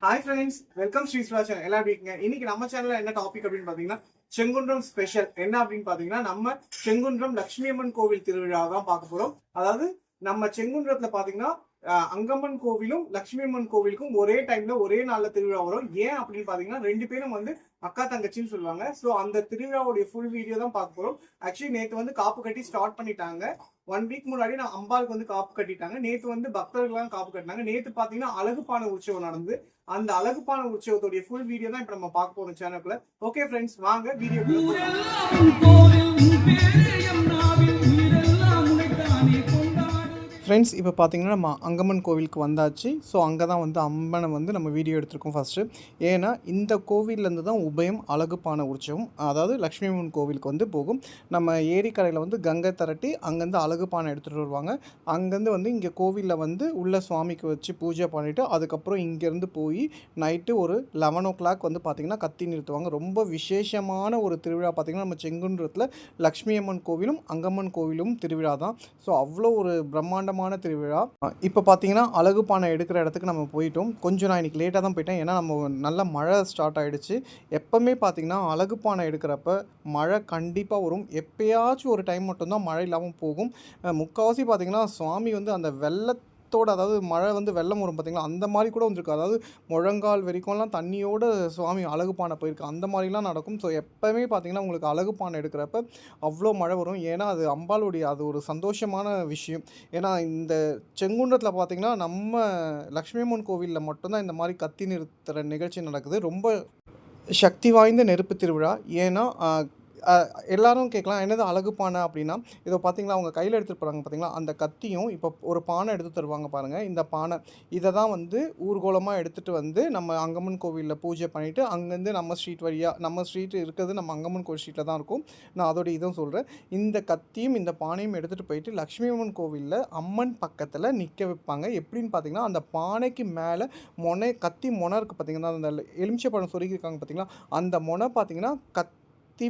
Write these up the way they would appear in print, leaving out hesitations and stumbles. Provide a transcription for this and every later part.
Hi friends, welcome Sri சுரா channel. எல்லாம் எப்படி இருக்கீங்க? இன்னைக்கு நம்ம சேனல்ல என்ன டாபிக் அப்படின்னு பாத்தீங்கன்னா, செங்குன்றம் ஸ்பெஷல் என்ன அப்படின்னு பாத்தீங்கன்னா, நம்ம செங்குன்றம் லட்சுமி அம்மன் கோவில் திருவிழா தான் பார்க்க போறோம். அதாவது நம்ம செங்குன்றத்துல பாத்தீங்கன்னா அங்கம்மன் கோவிலும் லட்சுமி அம்மன் கோவிலுக்கும் ஒரே டைம்ல ஒரே நாள்ல திருவிழா வரும். ஏன் அப்படின்னு பாத்தீங்கன்னா, ரெண்டு பேரும் வந்து அக்கா தங்கச்சின்னு சொல்லுவாங்க. ஸோ அந்த திருவிழாவுடைய ஃபுல் வீடியோ தான் பார்க்க போறோம். ஆக்சுவலி நேற்று வந்து காப்பு கட்டி ஸ்டார்ட் பண்ணிட்டாங்க. 1 வீக் முன்னாடி நான் அம்பாளுக்கு வந்து காப்பு கட்டிட்டாங்க. நேற்று வந்து பக்தர்கள்லாம் காப்பு கட்டினாங்க. நேற்று பாத்தீங்கன்னா அழகுப்பான உற்சவம் நடந்து அந்த அழகுப்பான உற்சவத்துடைய ஃபுல் வீடியோ தான் இப்ப நம்ம பார்க்க போறோம் சேனலுக்குள்ள. ஓகே ஃப்ரெண்ட்ஸ், வாங்க வீடியோக்குள்ள. ஃப்ரெண்ட்ஸ், இப்போ பார்த்தீங்கன்னா நம்ம அங்கம்மன் கோவிலுக்கு வந்தாச்சு. ஸோ அங்கே தான் வந்து அம்மனை வந்து நம்ம வீடியோ எடுத்திருக்கோம் ஃபஸ்ட்டு. ஏன்னா இந்த கோவிலேருந்து தான் உபயம் அழகுப்பான உற்சவம், அதாவது லக்ஷ்மி அம்மன் கோவிலுக்கு வந்து போகும். நம்ம ஏரிக்கரையில் வந்து கங்கை திரட்டி அங்கேருந்து அழகுப்பானை எடுத்துகிட்டு வருவாங்க. அங்கேருந்து வந்து இங்கே கோவிலில் வந்து உள்ள சுவாமிக்கு வச்சு பூஜை பண்ணிவிட்டு அதுக்கப்புறம் இங்கேருந்து போய் நைட்டு ஒரு 11 o'clock வந்து பார்த்திங்கன்னா கத்தி நிறுத்துவாங்க. ரொம்ப விசேஷமான ஒரு திருவிழா. பார்த்திங்கன்னா நம்ம செங்குன்றத்தில் லக்ஷ்மி அம்மன் கோவிலும் அங்கம்மன் கோவிலும் திருவிழா தான். ஸோ அவ்வளோ ஒரு பிரம்மாண்டம் திருவிழா. இப்போ பார்த்தீங்கன்னா அழகுப்பானை எடுக்கிற இடத்துக்கு நம்ம போயிட்டோம். கொஞ்சம் நான் இன்றைக்கி லேட்டாக தான் போயிட்டேன். ஏன்னா நம்ம நல்ல மழை ஸ்டார்ட் ஆகிடுச்சு. எப்போவுமே பார்த்தீங்கன்னா அழகுப்பானை எடுக்கிறப்ப மழை கண்டிப்பாக வரும். எப்போயாச்சும் ஒரு டைம் மட்டும்தான் மழை இல்லாமல் போகும். முக்கால்வாசி பார்த்தீங்கன்னா சுவாமி வந்து அந்த அதாவது மழை வந்து வெள்ளம் வரும் பார்த்திங்களா, அந்த மாதிரி கூட வந்துருக்கு. அதாவது முழங்கால் வரைக்கும்லாம் தண்ணியோட சுவாமி அழகுப்பானை போயிருக்கு. அந்த மாதிரிலாம் நடக்கும். ஸோ எப்போவுமே பார்த்திங்கன்னா உங்களுக்கு அழகுப்பானை எடுக்கிறப்ப அவ்வளோ மழை வரும். ஏன்னா அது அம்பாளுடைய அது ஒரு சந்தோஷமான விஷயம். ஏன்னா இந்த செங்குன்றத்தில் பார்த்திங்கன்னா நம்ம லக்ஷ்மி அம்மன் கோவிலில் மட்டும்தான் இந்த மாதிரி கத்தி நிறுத்துகிற நிகழ்ச்சி நடக்குது. ரொம்ப சக்தி வாய்ந்த நெருப்பு திருவிழா. ஏன்னா எல்லாரும் கேட்கலாம், என்னது அழகுப்பானை அப்படின்னா, இதை பார்த்தீங்களா அவங்க கையில் எடுத்துகிட்டு போகிறாங்க பார்த்தீங்களா, அந்த கத்தியும் இப்போ ஒரு பானை எடுத்து தருவாங்க பாருங்கள். இந்த பானை இதை தான் வந்து ஊர்கோலமாக எடுத்துகிட்டு வந்து நம்ம அங்கம்மன் கோவிலில் பூஜை பண்ணிவிட்டு அங்கேருந்து நம்ம ஸ்ட்ரீட் வழியாக, நம்ம ஸ்ட்ரீட் இருக்கிறது நம்ம அங்கம்மன் கோவில் ஸ்ட்ரீட்டில் தான் இருக்கும். நான் அதோட இதுவும் சொல்கிறேன். இந்த கத்தியும் இந்த பானையும் எடுத்துகிட்டு போயிட்டு லக்ஷ்மி அம்மன் கோவிலில் அம்மன் பக்கத்தில் நிற்க வைப்பாங்க. எப்படின்னு பார்த்தீங்கன்னா, அந்த பானைக்கு மேலே கத்தி மொனை இருக்குது பார்த்தீங்கன்னா, அந்த எலுமிச்சை பழம் சொருகிருக்காங்க பார்த்தீங்களா, அந்த மொனை பார்த்தீங்கன்னா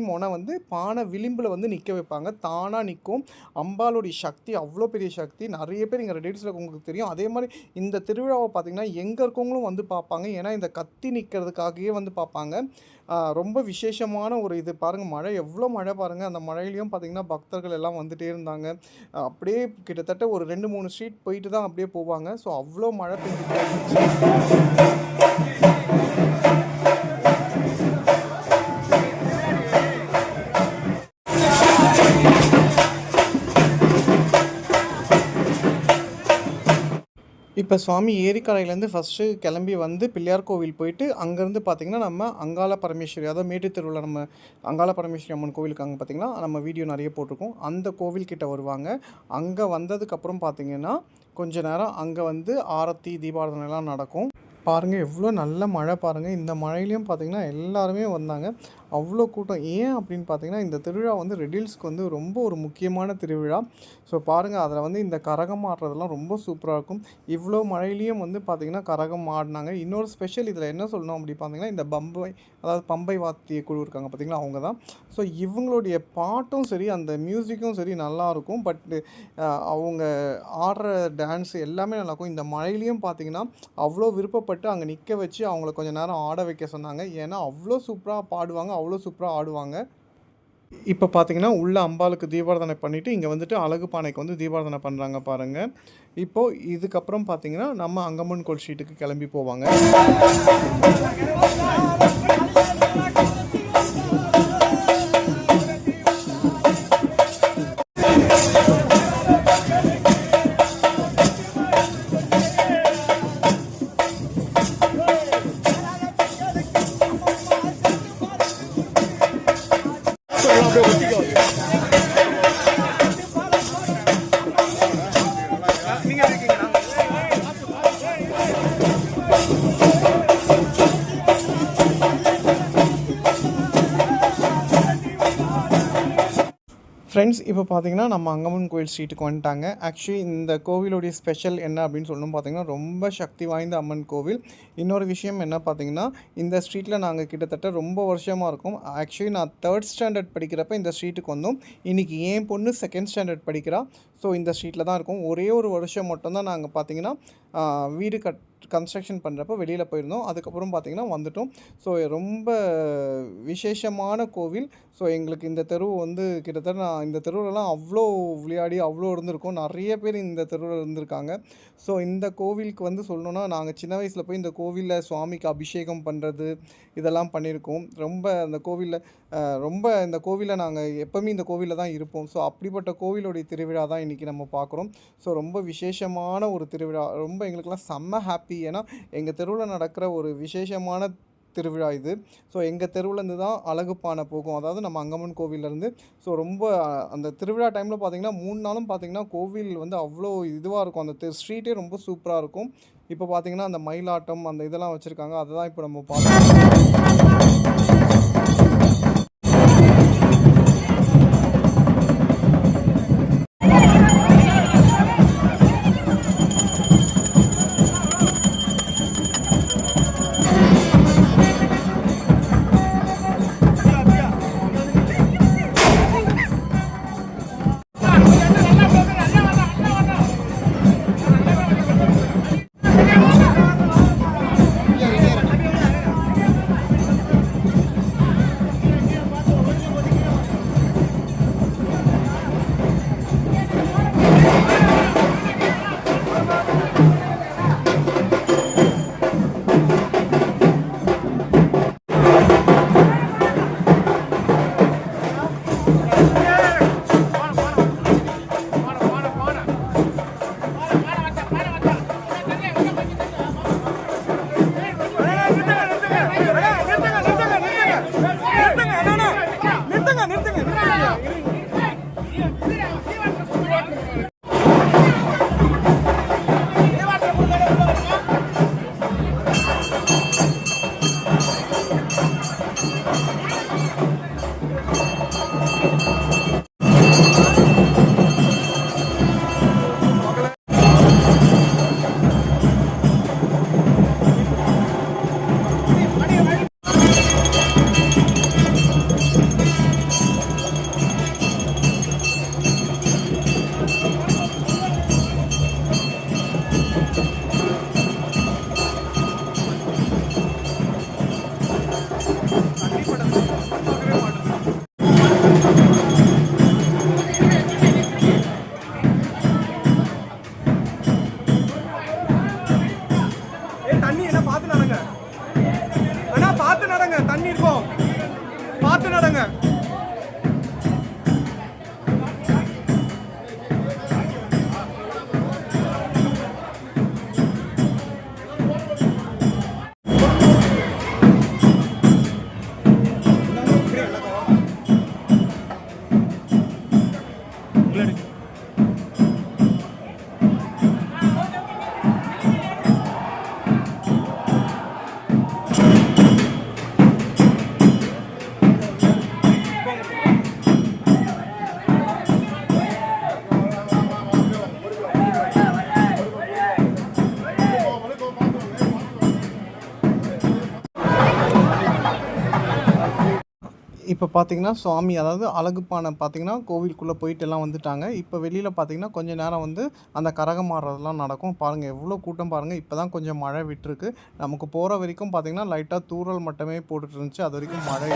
மொனை வந்து பானை விளிம்பில் வந்து நிற்க வைப்பாங்க. தானாக நிற்கும். அம்பாளுடைய சக்தி அவ்வளோ பெரிய சக்தி. நிறைய பேர் இங்கே ரிலேட்டிவ்ஸில் உங்களுக்கு தெரியும். அதே மாதிரி இந்த திருவிழாவை பார்த்திங்கன்னா எங்கே இருக்கவங்களும் வந்து பார்ப்பாங்க. ஏன்னா இந்த கத்தி நிற்கிறதுக்காகவே வந்து பார்ப்பாங்க. ரொம்ப விசேஷமான ஒரு இது. பாருங்கள், மழை எவ்வளோ மழை பாருங்கள். அந்த மழையிலையும் பார்த்திங்கன்னா பக்தர்கள் எல்லாம் வந்துகிட்டே இருந்தாங்க. அப்படியே கிட்டத்தட்ட ஒரு 2-3 ஸ்ட்ரீட் போயிட்டு தான் அப்படியே போவாங்க. ஸோ அவ்வளோ மழை பெஞ்சிட்டு இப்போ சுவாமி ஏரிக்கரையிலேருந்து ஃபஸ்ட்டு கிளம்பி வந்து பிள்ளையார் கோவில் போயிட்டு அங்கேருந்து பார்த்திங்கன்னா நம்ம அங்காள பரமேஸ்வரி, அதாவது மேட்டு தெருவில் நம்ம அங்காள பரமேஸ்வரி அம்மன் கோவிலுக்கு அங்கே பார்த்திங்கன்னா நம்ம வீடியோ நிறைய போட்டிருக்கோம். அந்த கோவில்கிட்ட வருவாங்க. அங்கே வந்ததுக்கப்புறம் பார்த்திங்கன்னா கொஞ்ச நேரம் அங்கே வந்து ஆரத்தி தீபாராதனைலாம் நடக்கும். பாருங்கள் எவ்வளோ நல்ல மழை பாருங்கள். இந்த மழையிலையும் பார்த்திங்கன்னா எல்லாருமே வந்தாங்க. அவ்வளோ கூட்டம். ஏன் அப்படின்னு பார்த்தீங்கன்னா, இந்த திருவிழா வந்து ரெடில்ஸ்க்கு வந்து ரொம்ப ஒரு முக்கியமான திருவிழா. ஸோ பாருங்கள், அதில் வந்து இந்த கரகம் ஆடுறதெல்லாம் ரொம்ப சூப்பராக இருக்கும். இவ்வளோ மழையிலையும் வந்து பார்த்திங்கன்னா கரகம் ஆடினாங்க. இன்னொரு ஸ்பெஷல் இதில் என்ன சொல்லணும் அப்படி பார்த்தீங்கன்னா, இந்த அதாவது பம்பை வாத்திய குழு இருக்காங்க பார்த்திங்களா, அவங்க தான். ஸோ இவங்களுடைய பாட்டும் சரி அந்த மியூசிக்கும் சரி நல்லாயிருக்கும். பட் அவங்க ஆடுற டான்ஸ் எல்லாமே நல்லாயிருக்கும். இந்த மழையிலையும் பார்த்திங்கன்னா அவ்வளோ விருப்பப்பட்டு அங்கே நிற்க வச்சு அவங்கள கொஞ்சம் நேரம் ஆட வைக்க சொன்னாங்க. ஏன்னா அவ்வளோ சூப்பராக பாடுவாங்க, அவ்வளோ சூப்பராக ஆடுவாங்க. இப்போ பார்த்தீங்கன்னா உள்ள அம்பாளுக்கு தீபாராதனை பண்ணிவிட்டு இங்கே வந்துட்டு அழகுப்பானைக்கு வந்து தீபாராதனை பண்ணுறாங்க பாருங்கள். இப்போது இதுக்கப்புறம் பார்த்தீங்கன்னா நம்ம அங்கம்மன் கோவில் ஸ்ட்ரீட்டுக்கு கிளம்பி போவாங்க. ஃப்ரெண்ட்ஸ், இப்போ பார்த்தீங்கன்னா நம்ம அங்கம்மன் கோவில் ஸ்ட்ரீட்டுக்கு வந்துட்டாங்க. ஆக்சுவலி இந்த கோவிலுடைய ஸ்பெஷல் என்ன அப்படின்னு சொல்லணும் பார்த்தீங்கன்னா, ரொம்ப சக்தி வாய்ந்த அம்மன் கோவில். இன்னொரு விஷயம் என்ன பார்த்தீங்கன்னா, இந்த ஸ்ட்ரீட்டில் நாங்கள் கிட்டத்தட்ட ரொம்ப வருஷமாக இருக்கோம். ஆக்சுவலி நான் 3rd ஸ்டாண்டர்ட் படிக்கிறப்ப இந்த ஸ்ட்ரீட்டுக்கு வந்தோம். இன்றைக்கி என் பொண்ணு 2nd ஸ்டாண்டர்ட் படிக்கிறா. ஸோ இந்த ஸ்ட்ரீட்டில் தான் இருக்கோம். ஒரே ஒரு வருஷம் மட்டும் தான் நாங்கள் பார்த்தீங்கன்னா வீடு கன்ஸ்ட்ரக்ஷன் பண்ணுறப்போ வெளியில் போயிருந்தோம். அதுக்கப்புறம் பார்த்திங்கன்னா வந்துட்டோம். ஸோ ரொம்ப விசேஷமான கோவில். ஸோ எங்களுக்கு இந்த தெரு வந்து கிட்டத்தட்ட நான் இந்த தெருவிலலாம் அவ்வளோ விளையாடி அவ்வளோ இருந்திருக்கோம். நிறைய பேர் இந்த தெருவில் இருந்திருக்காங்க. ஸோ இந்த கோவிலுக்கு வந்து சொல்லணுன்னா, நாங்கள் சின்ன வயசில் போய் இந்த கோவிலில் சுவாமிக்கு அபிஷேகம் பண்ணுறது இதெல்லாம் பண்ணியிருக்கோம். ரொம்ப அந்த கோவிலில் ரொம்ப இந்த கோவிலில் நாங்கள் எப்போவுமே இந்த கோவிலில் தான் இருப்போம். ஸோ அப்படிப்பட்ட கோவிலுடைய திருவிழா தான் இன்றைக்கி நம்ம பார்க்குறோம். ஸோ ரொம்ப விசேஷமான ஒரு திருவிழா. ரொம்ப எங்களுக்கெல்லாம் செம்ம ஹாப்பி. ஏன்னா எங்கள் தெருவில் நடக்கிற ஒரு விசேஷமான திருவிழா இது. ஸோ எங்கள் தெருவுலேருந்து தான் அழகுப்பானை போகும். அதாவது நம்ம அங்கம்மன் கோவிலேருந்து. ஸோ ரொம்ப அந்த திருவிழா டைமில் பார்த்திங்கன்னா 3 நாளும் பார்த்திங்கன்னா கோவில் வந்து அவ்வளோ இதுவாக இருக்கும். அந்த ஸ்ட்ரீட்டே ரொம்ப சூப்பராக இருக்கும். இப்போ பார்த்திங்கன்னா அந்த மயிலாட்டம் அந்த இதெல்லாம் வச்சுருக்காங்க. அதுதான் இப்போ நம்ம பார்க்கலாம். தண்ணி இருக்கும், பார்த்து நடங்க. இப்போ பார்த்தீங்கன்னா சுவாமி அதாவது அழகுப்பானை பார்த்தீங்கன்னா கோவிலுக்குள்ளே போயிட்டு எல்லாம் வந்துட்டாங்க. இப்போ வெளியில் பார்த்தீங்கன்னா கொஞ்சம் நேரம் வந்து அந்த கரகம் ஆடுறதெல்லாம் நடக்கும். பாருங்கள் எவ்வளோ கூட்டம் பாருங்கள். இப்போ தான் கொஞ்சம் மழை விட்டுருக்கு. நமக்கு போகிற வரைக்கும் பார்த்தீங்கன்னா லைட்டாக தூறல் மட்டுமே போட்டுட்டு இருந்துச்சு. அது வரைக்கும் மழை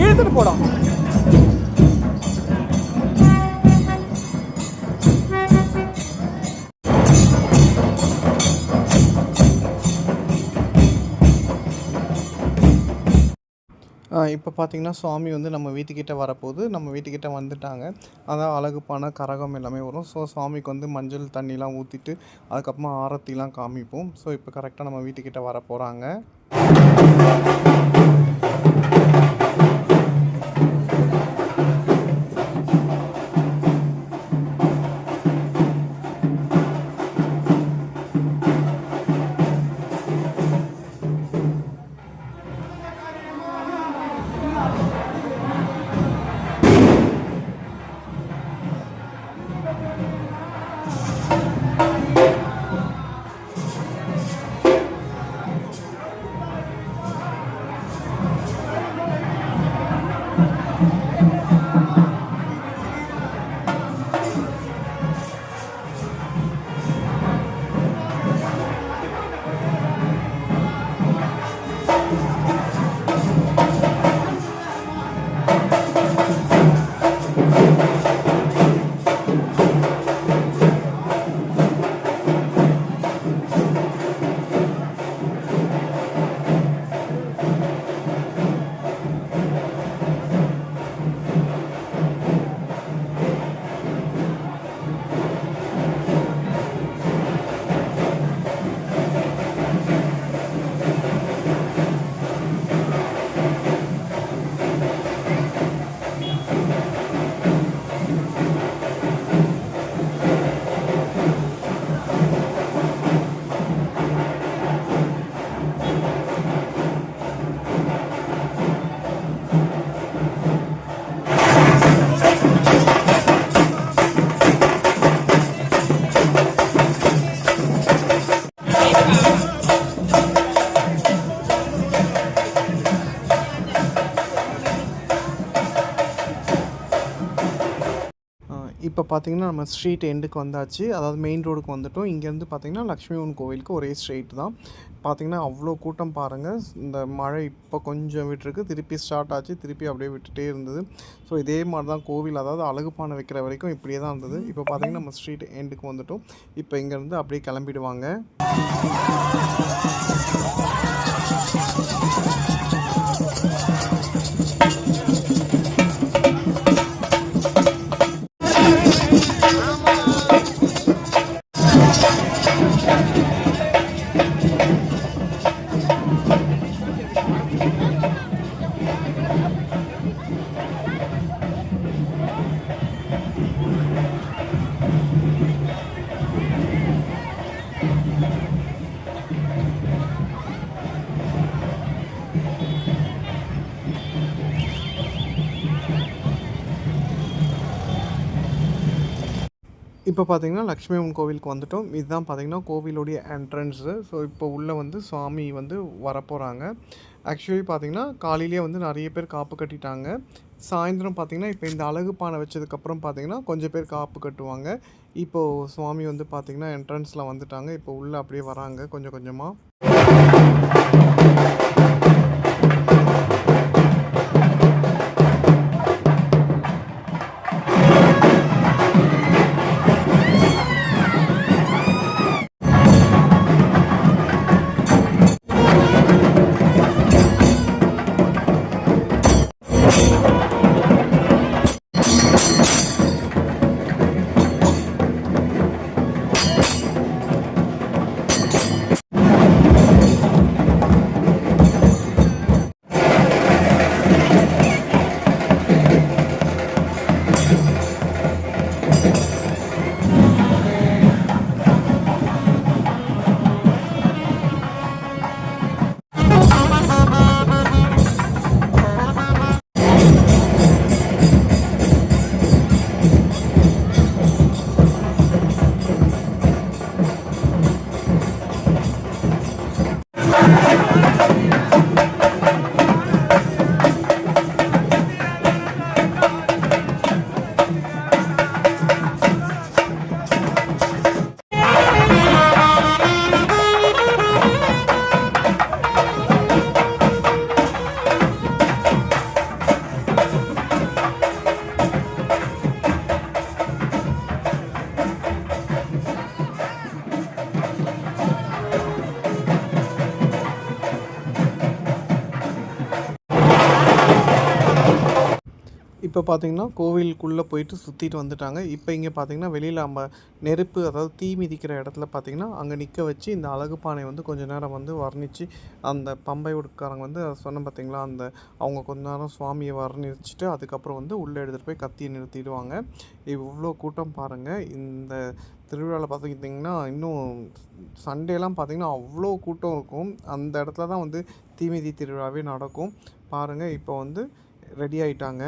இழுத்துட்டு போடா. இப்போ பார்த்தீங்கன்னா சுவாமி வந்து நம்ம வீட்டுக்கிட்ட வரப்போகுது. நம்ம வீட்டுக்கிட்ட வந்துட்டாங்க. அதான் அழகுப்பான கரகம் எல்லாமே வரும். ஸோ சுவாமிக்கு வந்து மஞ்சள் தண்ணிலாம் ஊற்றிட்டு அதுக்கப்புறமா ஆரத்திலாம் காமிப்போம். ஸோ இப்போ கரெக்டாக நம்ம வீட்டுக்கிட்ட வர போகிறாங்க. இப்போ பார்த்தீங்கன்னா நம்ம ஸ்ட்ரீட் எண்டுக்கு வந்தாச்சு. அதாவது மெயின் ரோடுக்கு வந்துட்டோம். இங்கேருந்து பார்த்தீங்கன்னா லக்ஷ்மி அம்மன் கோவிலுக்கு ஒரே ஸ்ட்ரெயிட் தான். பார்த்தீங்கன்னா அவ்வளோ கூட்டம் பாருங்கள். இந்த மழை இப்போ கொஞ்சம் விட்டுருக்கு. திருப்பி ஸ்டார்ட் ஆச்சு. திருப்பி அப்படியே விட்டுட்டே இருந்தது. ஸோ இதே மாதிரி தான் கோவில், அதாவது அழகுப்பானை வைக்கிற வரைக்கும் இப்படியே தான் இருந்தது. இப்போ பார்த்தீங்கன்னா நம்ம ஸ்ட்ரீட் எண்டுக்கு வந்துட்டோம். இப்போ இங்கேருந்து அப்படியே கிளம்பிடுவாங்க. இப்போ பார்த்தீங்கன்னா லக்ஷ்மி அம்மன் கோவிலுக்கு வந்துட்டோம். இதுதான் பார்த்தீங்கன்னா கோவிலுடைய என்ட்ரன்ஸு. ஸோ இப்போ உள்ளே வந்து சுவாமி வந்து வரப்போகிறாங்க. ஆக்சுவலி பார்த்தீங்கன்னா காலையிலேயே வந்து நிறைய பேர் காப்பு கட்டிட்டாங்க. சாயந்தரம் பார்த்தீங்கன்னா இப்போ இந்த அழகு பானை வச்சதுக்கப்புறம் பார்த்தீங்கன்னா கொஞ்சம் பேர் காப்பு கட்டுவாங்க. இப்போது சுவாமி வந்து பார்த்தீங்கன்னா என்ட்ரன்ஸில் வந்துட்டாங்க. இப்போ உள்ளே அப்படியே வராங்க கொஞ்சம் கொஞ்சமாக. இப்போ பார்த்தீங்கன்னா கோவிலுக்குள்ளே போயிட்டு சுற்றிட்டு வந்துட்டாங்க. இப்போ இங்கே பார்த்தீங்கன்னா வெளியில் நம்ம நெருப்பு அதாவது தீ மிதிக்கிற இடத்துல பார்த்தீங்கன்னா அங்கே நிற்க வச்சு இந்த அழகு பானை வந்து கொஞ்ச நேரம் வந்து வர்ணித்து அந்த பம்பை உடுக்காரங்க வந்து சொன்ன பார்த்தீங்களா அந்த அவங்க கொஞ்ச நேரம் சுவாமியை வர்ணிச்சுட்டு அதுக்கப்புறம் வந்து உள்ளே எடுத்துகிட்டு போய் கத்தியை நிறுத்திடுவாங்க. இவ்வளோ கூட்டம் பாருங்கள். இந்த திருவிழாவில் பார்த்துக்கிட்டிங்கன்னா இன்னும் சண்டேலாம் பார்த்திங்கன்னா அவ்வளோ கூட்டம் இருக்கும். அந்த இடத்துல தான் வந்து தீமிதி திருவிழாவே நடக்கும். பாருங்கள் இப்போ வந்து ரெடி ஆயிட்டாங்க.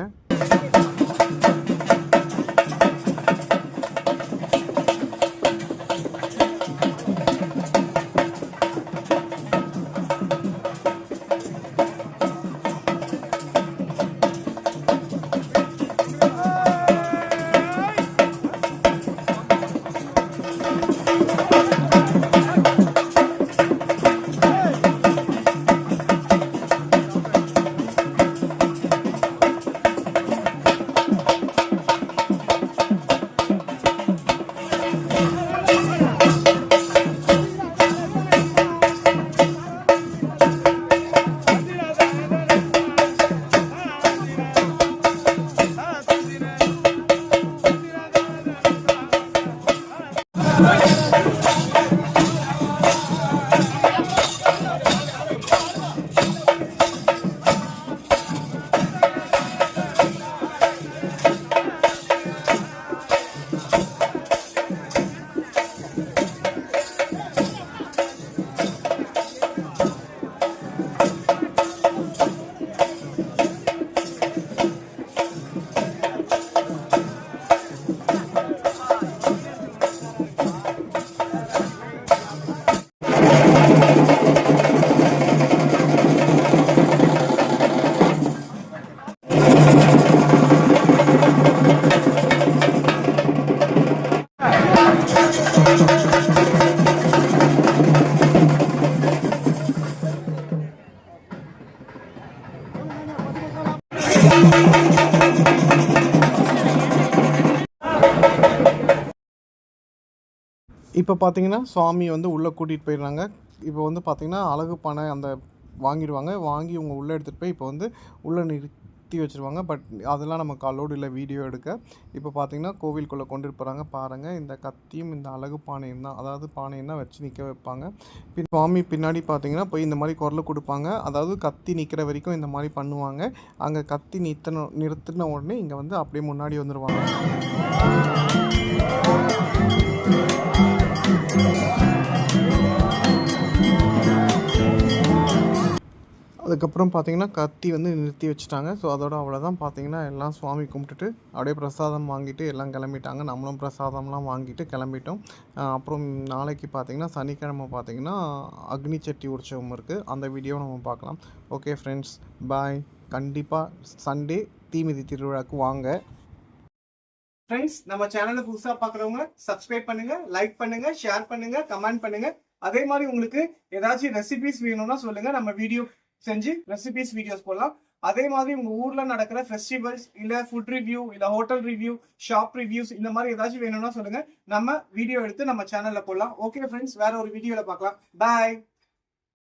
இப்போ பார்த்தீங்கன்னா சுவாமி வந்து உள்ளே கூட்டிகிட்டு போயிடுறாங்க. இப்போ வந்து பார்த்தீங்கன்னா அழகு பானை அந்த வாங்கிடுவாங்க. வாங்கி இவங்க உள்ளே எடுத்துகிட்டு போய் இப்போ வந்து உள்ளே நிறுத்தி வச்சுருவாங்க. பட் அதெல்லாம் நமக்கு அலோடு இல்லை வீடியோ எடுக்க. இப்போ பார்த்தீங்கன்னா கோவிலுக்குள்ளே கொண்டுட்டு போகிறாங்க. பாருங்கள் இந்த கத்தியும் இந்த அழகு பானையும் தான், அதாவது பானையும் தான் வச்சு நிற்க வைப்பாங்க. சுவாமி பின்னாடி பார்த்தீங்கன்னா போய் இந்த மாதிரி குரல் கொடுப்பாங்க. அதாவது கத்தி நிற்கிற வரைக்கும் இந்த மாதிரி பண்ணுவாங்க. அங்கே கத்தி நிறுத்தின உடனே இங்கே வந்து அப்படியே முன்னாடி வந்துடுவாங்க. அதுக்கப்புறம் பார்த்தீங்கன்னா கத்தி வந்து நிறுத்தி வச்சுட்டாங்க. ஸோ அதோட அவ்வளோதான். பார்த்தீங்கன்னா எல்லாம் சுவாமி கும்பிட்டுட்டு அப்படியே பிரசாதம் வாங்கிட்டு எல்லாம் கிளம்பிட்டாங்க. நம்மளும் பிரசாதம்லாம் வாங்கிட்டு கிளம்பிட்டோம். அப்புறம் நாளைக்கு பார்த்தீங்கன்னா சனிக்கிழமை பார்த்தீங்கன்னா அக்னி சட்டி உற்சவம் இருக்குது. அந்த வீடியோவை நம்ம பார்க்கலாம். ஓகே ஃப்ரெண்ட்ஸ், பாய். கண்டிப்பாக சண்டே தீமிதி திருவிழாவுக்கு வாங்க. ஃப்ரெண்ட்ஸ், நம்ம சேனலை புதுசாக பார்க்குறவங்க சப்ஸ்கிரைப் பண்ணுங்கள், லைக் பண்ணுங்கள், ஷேர் பண்ணுங்கள், கமெண்ட் பண்ணுங்கள். அதே மாதிரி உங்களுக்கு ஏதாச்சும் ரெசிபிஸ் வேணும்னா சொல்லுங்கள், நம்ம வீடியோ செஞ்சு ரெசிபிஸ் வீடியோஸ் போடலாம். அதே மாதிரி உங்க ஊர்ல நடக்கிற ஃபெஸ்டிவல்ஸ் இல்ல ஃபுட் ரிவ்யூ இல்ல ஹோட்டல் ரிவ்யூ ஷாப் ரிவ்யூஸ் இந்த மாதிரி ஏதாச்சும் வேணும்னா சொல்லுங்க, நம்ம வீடியோ எடுத்து நம்ம சேனல்ல போடலாம். ஓகே ஃப்ரெண்ட்ஸ், வேற ஒரு வீடியோல பார்க்கலாம். பாய்.